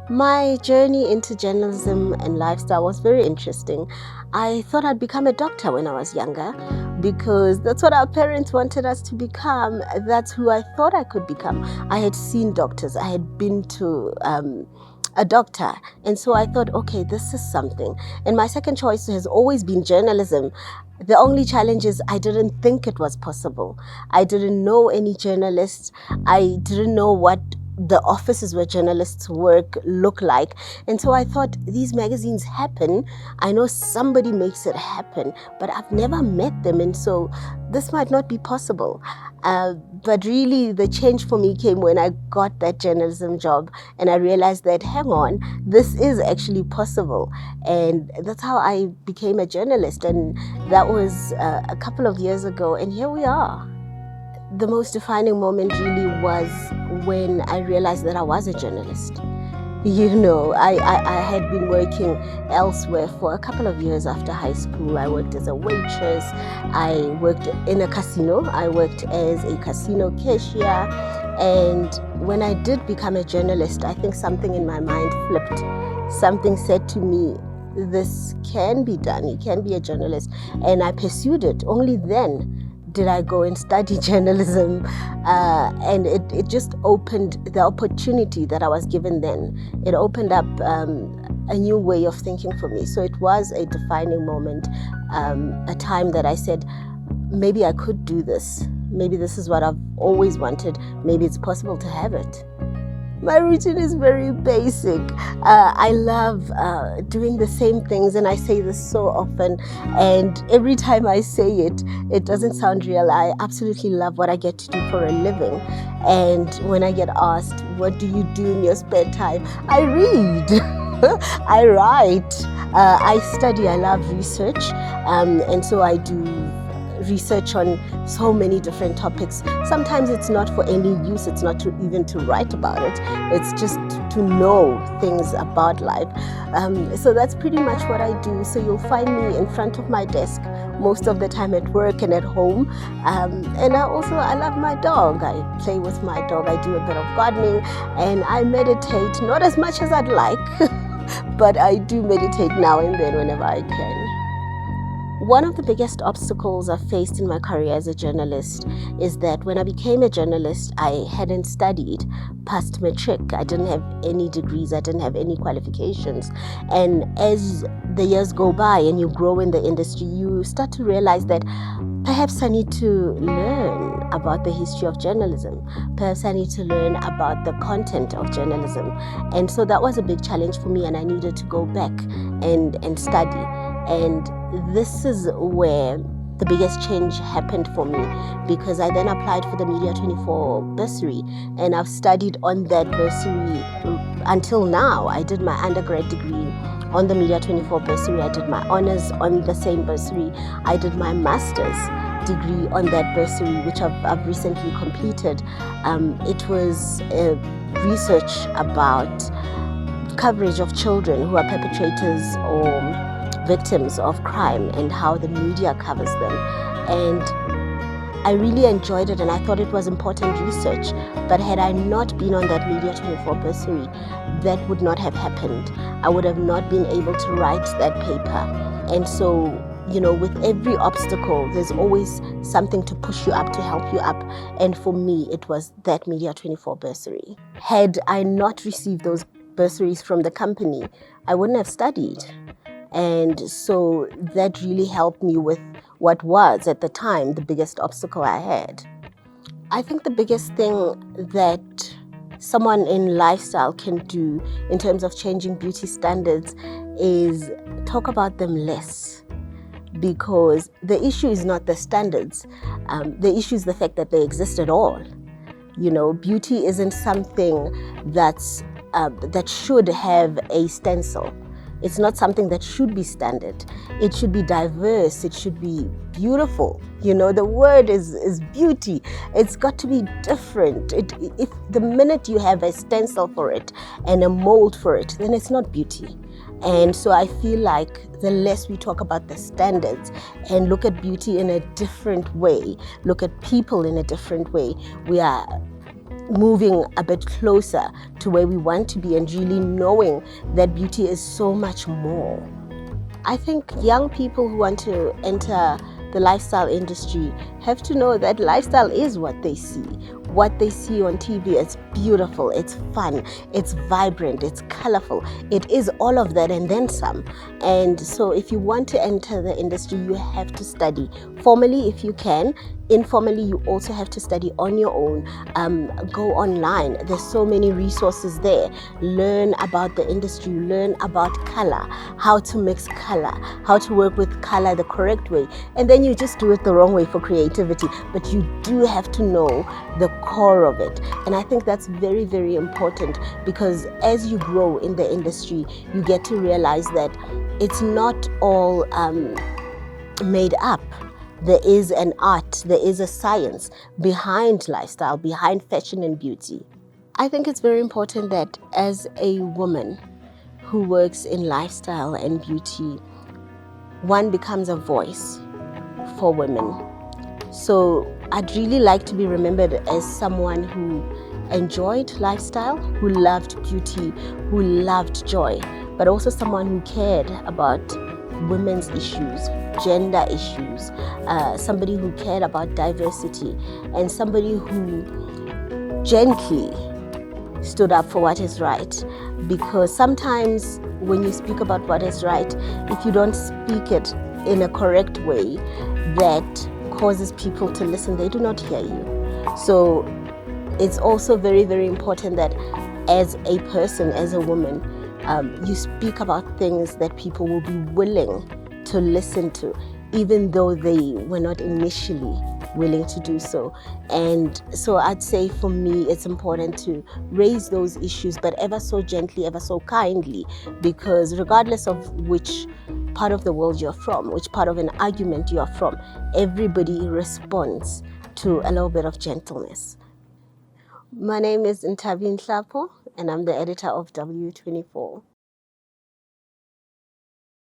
My journey into journalism and lifestyle was very interesting. I thought I'd become a doctor when I was younger because that's what our parents wanted us to become. That's who I thought I could become. I had seen doctors, I had been to a doctor, and so I thought, okay, this is something. And my second choice has always been journalism. The only challenge is I didn't think it was possible. I didn't know any journalists. I didn't know what the offices where journalists work look like. And so I thought, these magazines happen. I know somebody makes it happen, but I've never met them. And so this might not be possible. But really the change for me came when I got that journalism job and I realized that, hang on, this is actually possible. And that's how I became a journalist. And that was a couple of years ago. And here we are. The most defining moment really was when I realized that I was a journalist. You know, I had been working elsewhere for a couple of years after high school. I worked as a waitress, I worked in a casino, I worked as a casino cashier. And when I did become a journalist, I think something in my mind flipped. Something said to me, this can be done, you can be a journalist. And I pursued it. Only then did I go and study journalism, and it just opened the opportunity that I was given then. It opened up a new way of thinking for me. So it was a defining moment, a time that I said, maybe I could do this. Maybe this is what I've always wanted. Maybe it's possible to have it. My routine is very basic. I love doing the same things, and I say this so often, and every time I say it, it doesn't sound real. I absolutely love what I get to do for a living. And when I get asked, what do you do in your spare time? I read, I write, I study, I love research, and so I do research on so many different topics. Sometimes it's not for any use, it's not even to write about it, it's just to know things about life. So that's pretty much what I do. So you'll find me in front of my desk most of the time at work and at home. And I love my dog. I play with my dog, I do a bit of gardening, and I meditate, not as much as I'd like, but I do meditate now and then whenever I can. One of the biggest obstacles I've faced in my career as a journalist is that when I became a journalist, I hadn't studied past matric. I didn't have any degrees, I didn't have any qualifications. And as the years go by and you grow in the industry, you start to realize that perhaps I need to learn about the history of journalism. Perhaps I need to learn about the content of journalism. And so that was a big challenge for me, and I needed to go back and study. And this is where the biggest change happened for me, because I then applied for the Media24 bursary, and I've studied on that bursary until now. I did my undergrad degree on the Media24 bursary. I did my honors on the same bursary. I did my master's degree on that bursary, which I've recently completed. It was research about coverage of children who are perpetrators or victims of crime and how the media covers them. And I really enjoyed it, and I thought it was important research. But had I not been on that Media24 bursary, that would not have happened. I would have not been able to write that paper. And so, you know, with every obstacle, there's always something to push you up, to help you up. And for me, it was that Media24 bursary. Had I not received those bursaries from the company, I wouldn't have studied. And so that really helped me with what was, at the time, the biggest obstacle I had. I think the biggest thing that someone in lifestyle can do in terms of changing beauty standards is talk about them less. Because the issue is not the standards. The issue is the fact that they exist at all. You know, beauty isn't something that should have a stencil. It's not something that should be standard. It should be diverse. It should be beautiful. You know, the word is beauty. It's got to be different. If the minute you have a stencil for it and a mold for it, then it's not beauty. And so I feel like the less we talk about the standards and look at beauty in a different way, look at people in a different way, we are moving a bit closer to where we want to be, and really knowing that beauty is so much more. I think young people who want to enter the lifestyle industry have to know that lifestyle is what they see. What they see on TV, it's beautiful, it's fun, it's vibrant, it's colorful. It is all of that and then some. And so if you want to enter the industry, you have to study formally if you can. Informally, you also have to study on your own. Go online. There's so many resources there. Learn about the industry, learn about color, how to mix color, how to work with color the correct way. And then you just do it the wrong way for creativity. But you do have to know the core of it. And I think that's very, very important, because as you grow in the industry, you get to realize that it's not all made up. There is an art, there is a science behind lifestyle, behind fashion and beauty. I think it's very important that as a woman who works in lifestyle and beauty, one becomes a voice for women. So I'd really like to be remembered as someone who enjoyed lifestyle, who loved beauty, who loved joy, but also someone who cared about women's issues, gender issues, somebody who cared about diversity, and somebody who gently stood up for what is right. Because sometimes when you speak about what is right, if you don't speak it in a correct way that causes people to listen, they do not hear you. So it's also very, very important that as a person, as a woman, you speak about things that people will be willing to listen to, even though they were not initially willing to do so. And so I'd say for me, it's important to raise those issues, but ever so gently, ever so kindly, because regardless of which part of the world you're from, which part of an argument you're from, everybody responds to a little bit of gentleness. My name is Nthabiseng Nhlapo, and I'm the editor of W24.